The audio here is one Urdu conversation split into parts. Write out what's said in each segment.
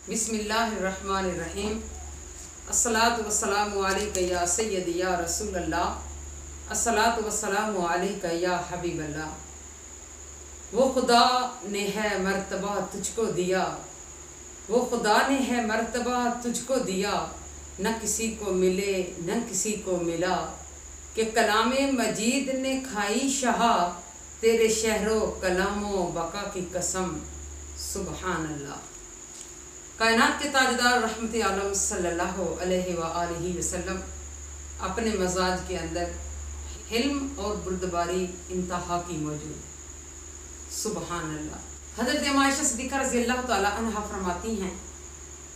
بسم اللہ الرحمن الرحیم الصلاۃ والسلام علیکہ یا سیدی یا رسول اللہ الصلاۃ والسلام علیکہ یا حبیب اللہ۔ وہ خدا نے ہے مرتبہ تجھ کو دیا، وہ خدا نے ہے مرتبہ تجھ کو دیا، نہ کسی کو ملے نہ کسی کو ملا، کہ کلام مجید نے کھائی شہا، تیرے شہر و کلام و بقا کی قسم، سبحان اللہ۔ کائنات کے تاجدار رحمت عالم صلی اللہ علیہ وآلہ وسلم اپنے مزاج کے اندر حلم اور بردباری انتہا کی موجود، سبحان اللہ۔ حضرت عائشہ صدیقہ رضی اللہ تعالی عنہا فرماتی ہیں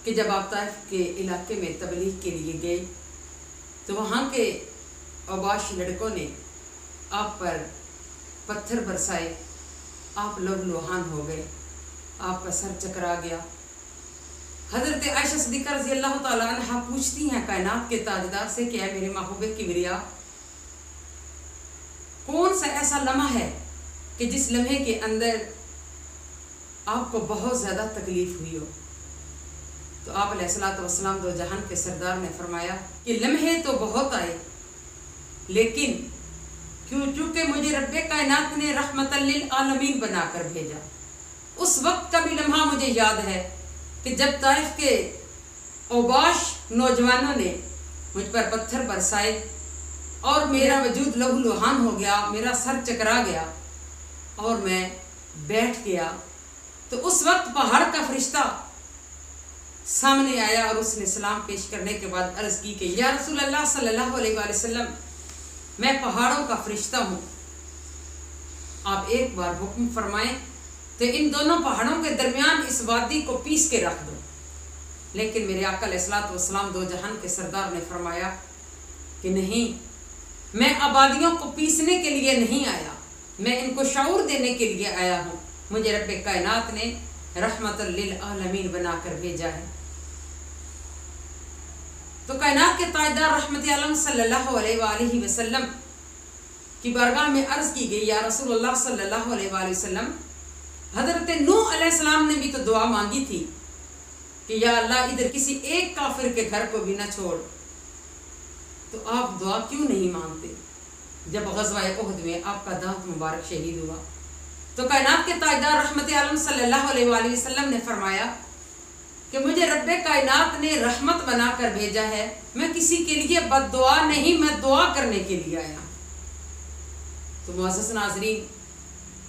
کہ جب آپ طائف کے علاقے میں تبلیغ کے لیے گئے تو وہاں کے اوباش لڑکوں نے آپ پر پتھر برسائے، آپ لہو لہان ہو گئے، آپ کا سر چکرا گیا۔ حضرت عائشہ صدیقہ رضی اللہ تعالی عنہا پوچھتی ہیں کائنات کے تاجدار سے کہ اے میرے محبوب کبریا، کون سا ایسا لمحہ ہے کہ جس لمحے کے اندر آپ کو بہت زیادہ تکلیف ہوئی ہو؟ تو آپ علیہ الصلوۃ والسلام دو جہان کے سردار نے فرمایا کہ لمحے تو بہت آئے، لیکن چونکہ مجھے رب کائنات نے رحمت للعالمین بنا کر بھیجا، اس وقت کا بھی لمحہ مجھے یاد ہے کہ جب طائف کے اوباش نوجوانوں نے مجھ پر پتھر برسائے اور میرا وجود لہو لہان ہو گیا، میرا سر چکرا گیا اور میں بیٹھ گیا، تو اس وقت پہاڑ کا فرشتہ سامنے آیا اور اس نے سلام پیش کرنے کے بعد عرض کی کہ یا رسول اللہ صلی اللہ علیہ وآلہ وسلم، میں پہاڑوں کا فرشتہ ہوں، آپ ایک بار حکم فرمائیں تو ان دونوں پہاڑوں کے درمیان اس وادی کو پیس کے رکھ دو۔ لیکن میرے آقا علیہ الصلوۃ والسلام دو جہان کے سردار نے فرمایا کہ نہیں، میں آبادیوں کو پیسنے کے لیے نہیں آیا، میں ان کو شعور دینے کے لیے آیا ہوں، مجھے رب کائنات نے رحمت للعالمین بنا کر بھیجا ہے۔ تو کائنات کے تاجدار رحمت عالم صلی اللہ علیہ وآلہ وسلم کی بارگاہ میں عرض کی گئی یا رسول اللہ صلی اللہ علیہ وآلہ وسلم، حضرت نوح علیہ السلام نے بھی تو دعا مانگی تھی کہ یا اللہ ادھر کسی ایک کافر کے گھر کو بھی نہ چھوڑ، تو آپ دعا کیوں نہیں مانگتے جب غزوہ احد میں آپ کا دانت مبارک شہید ہوا؟ تو کائنات کے تاجدار رحمت عالم صلی اللہ علیہ وآلہ وسلم نے فرمایا کہ مجھے رب کائنات نے رحمت بنا کر بھیجا ہے، میں کسی کے لیے بد دعا نہیں، میں دعا کرنے کے لیے آیا۔ تو معزز ناظرین،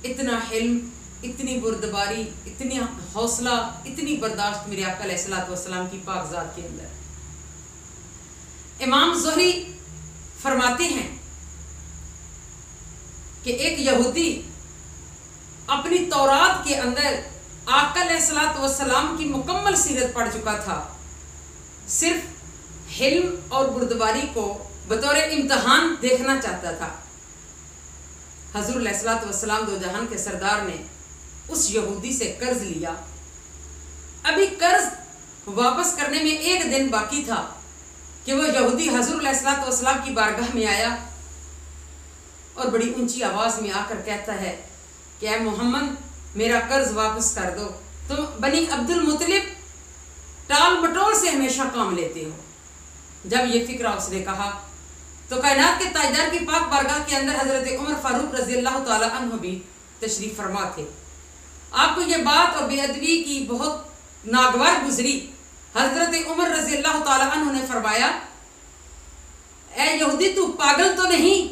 اتنا حلم، اتنی بردباری، اتنی حوصلہ، اتنی برداشت میرے آقا علیہ الصلوۃ والسلام کی پاک ذات کے اندر۔ امام زہری فرماتے ہیں کہ ایک یہودی اپنی تورات کے اندر آقا علیہ الصلوۃ والسلام کی مکمل سیرت پڑھ چکا تھا، صرف حلم اور بردباری کو بطور امتحان دیکھنا چاہتا تھا۔ حضور علیہ الصلوۃ والسلام دو جہان کے سردار نے اس یہودی سے قرض لیا، ابھی قرض واپس کرنے میں ایک دن باقی تھا کہ وہ یہودی حضور علیہ الصلوۃ والسلام کی بارگاہ میں آیا اور بڑی اونچی آواز میں آ کر کہتا ہے کہ اے محمد، میرا قرض واپس کر دو، تم بنی عبد المطلب ٹال مٹول سے ہمیشہ کام لیتے ہو۔ جب یہ فکرہ اس نے کہا تو کائنات کے تاجدار کی پاک بارگاہ کے اندر حضرت عمر فاروق رضی اللہ تعالی عنہ بھی تشریف فرما تھے۔ آپ کو یہ بات اور بے ادبی کی بہت ناگوار گزری۔ حضرت عمر رضی اللہ تعالی عنہ نے فرمایا اے یہودی، تو پاگل تو نہیں؟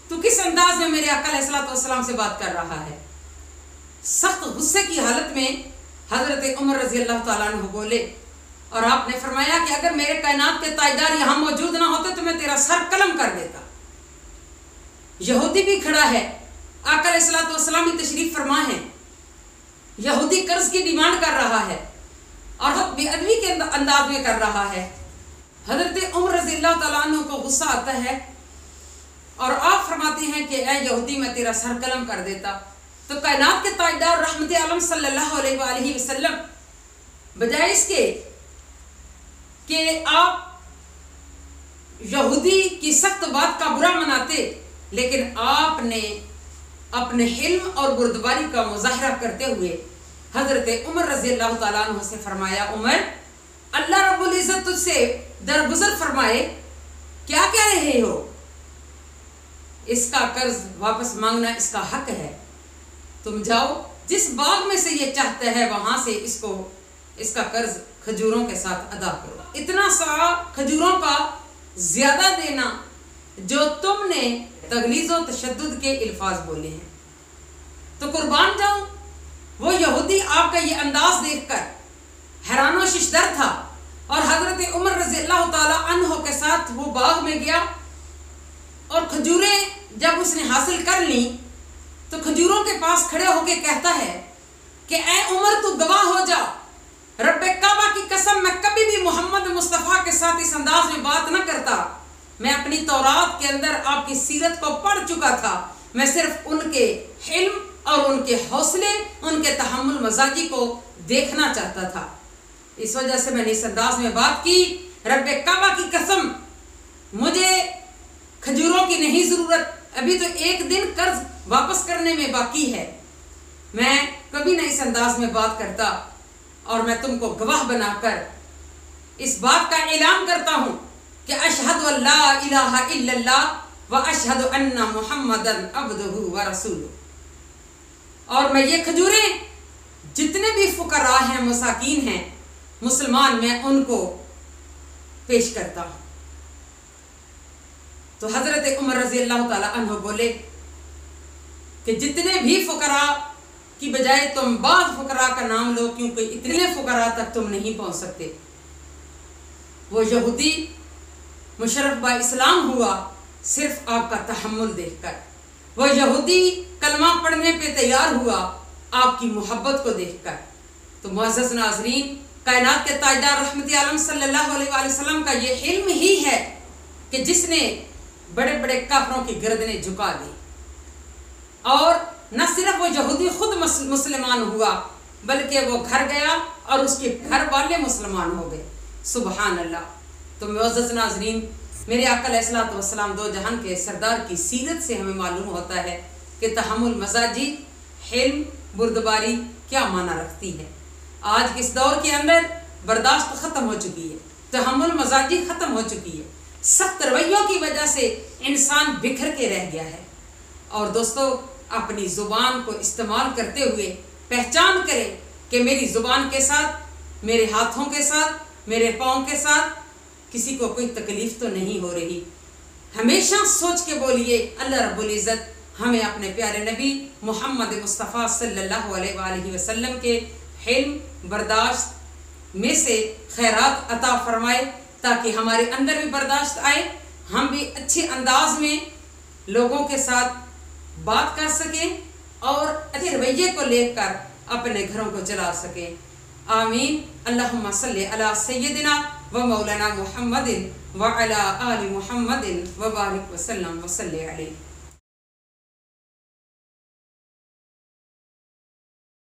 تو کس انداز میں میرے آقا علیہ الصلوۃ والسلام سے بات کر رہا ہے؟ سخت غصے کی حالت میں حضرت عمر رضی اللہ تعالیٰ عنہ بولے اور آپ نے فرمایا کہ اگر میرے کائنات کے تاجدار یہاں موجود نہ ہوتے تو میں تیرا سر قلم کر دیتا۔ یہودی بھی کھڑا ہے، آقا علیہ الصلوۃ والسلام بھی تشریف فرما ہے، یہودی قرض کی ڈیمانڈ کر رہا ہے اور بہت بے ادبی کے انداز میں کر رہا ہے۔ حضرت عمر رضی اللہ تعالیٰ عنہ کو غصہ آتا ہے اور آپ فرماتے ہیں کہ اے یہودی، میں تیرا سر قلم کر دیتا۔ تو کائنات کے تاجدار رحمت عالم صلی اللہ علیہ وآلہ وسلم بجائے اس کے کہ آپ یہودی کی سخت بات کا برا مناتے، لیکن آپ نے اپنے حلم اور بردباری کا مظاہرہ کرتے ہوئے حضرت عمر رضی اللہ تعالیٰ عنہ سے فرمایا عمر اللہ رب العزت تجھ سے درگزر فرمائے کیا کہہ رہے ہو؟ اس کا قرض واپس مانگنا اس کا حق ہے، تم جاؤ جس باغ میں سے یہ چاہتا ہے وہاں سے اس کا قرض کھجوروں کے ساتھ ادا کرو۔ اتنا سا کھجوروں کا زیادہ دینا جو تم نے تغلیظ و تشدد کے الفاظ بولے ہیں، تو قربان جاؤں۔ وہ یہودی آپ کا یہ انداز دیکھ کر حیران و ششدر تھا، اور حضرت عمر رضی اللہ تعالی عنہ کے ساتھ وہ باغ میں گیا، اور کھجوریں جب اس نے حاصل کر لیں تو کھجوروں کے پاس کھڑے ہو کے کہتا ہے کہ اے عمر تو گواہ ہو جا، رب کعبہ کی قسم میں کبھی بھی محمد مصطفیٰ کے ساتھ اس انداز میں بات نہ کرتا۔ میں اپنی تورات کے اندر آپ کی سیرت کو پڑھ چکا تھا، میں صرف ان کے حلم اور ان کے حوصلے، ان کے تحمل مزاجی کو دیکھنا چاہتا تھا، اس وجہ سے میں نے اس انداز میں بات کی۔ رب کعبہ کی قسم مجھے کھجوروں کی نہیں ضرورت، ابھی تو ایک دن قرض واپس کرنے میں باقی ہے، میں کبھی نہ اس انداز میں بات کرتا، اور میں تم کو گواہ بنا کر اس بات کا اعلان کرتا ہوں کہ اشہد ان لا الہ الا اللہ و اشہد ان محمدن عبدہ و رسولہ، اور میں یہ کھجوریں جتنے بھی فقراء ہیں، مساکین ہیں، مسلمان، میں ان کو پیش کرتا ہوں۔ تو حضرت عمر رضی اللہ تعالی عنہ بولے کہ جتنے بھی فقراء کی بجائے تم بعض فقراء کا نام لو، کیونکہ اتنے فقراء تک تم نہیں پہنچ سکتے۔ وہ یہودی مشرف با اسلام ہوا صرف آپ کا تحمل دیکھ کر، وہ یہودی کلمہ پڑھنے پہ تیار ہوا آپ کی محبت کو دیکھ کر۔ تو معزز ناظرین، کائنات کے تاجدار رحمت عالم صلی اللہ علیہ وآلہ وسلم کا یہ علم ہی ہے کہ جس نے بڑے بڑے کافروں کی گردنیں جھکا دی، اور نہ صرف وہ یہودی خود مسلمان ہوا بلکہ وہ گھر گیا اور اس کے گھر والے مسلمان ہو گئے، سبحان اللہ۔ تو معزز ناظرین، میرے آقا علیہ الصلوۃ والسلام دو جہان کے سردار کی سیرت سے ہمیں معلوم ہوتا ہے کہ تحمل مزاجی، حلم، بردباری کیا معنی رکھتی ہے۔ آج کے اس دور کے اندر برداشت ختم ہو چکی ہے، تحمل مزاجی ختم ہو چکی ہے، سخت رویوں کی وجہ سے انسان بکھر کے رہ گیا ہے۔ اور دوستو، اپنی زبان کو استعمال کرتے ہوئے پہچان کریں کہ میری زبان کے ساتھ، میرے ہاتھوں کے ساتھ، میرے پاؤں کے ساتھ کسی کو کوئی تکلیف تو نہیں ہو رہی۔ ہمیشہ سوچ کے بولیے اللہ رب العزت ہمیں اپنے پیارے نبی محمد مصطفیٰ صلی اللہ علیہ وآلہ وسلم کے حلم، برداشت میں سے خیرات عطا فرمائے، تاکہ ہمارے اندر بھی برداشت آئے، ہم بھی اچھے انداز میں لوگوں کے ساتھ بات کر سکیں اور اچھے رویے کو لے کر اپنے گھروں کو چلا سکیں۔ آمین۔ اللہم صلی علی سیدنا و مولانا محمد و علی آل محمد و بارک وسلم و صلی علیہ۔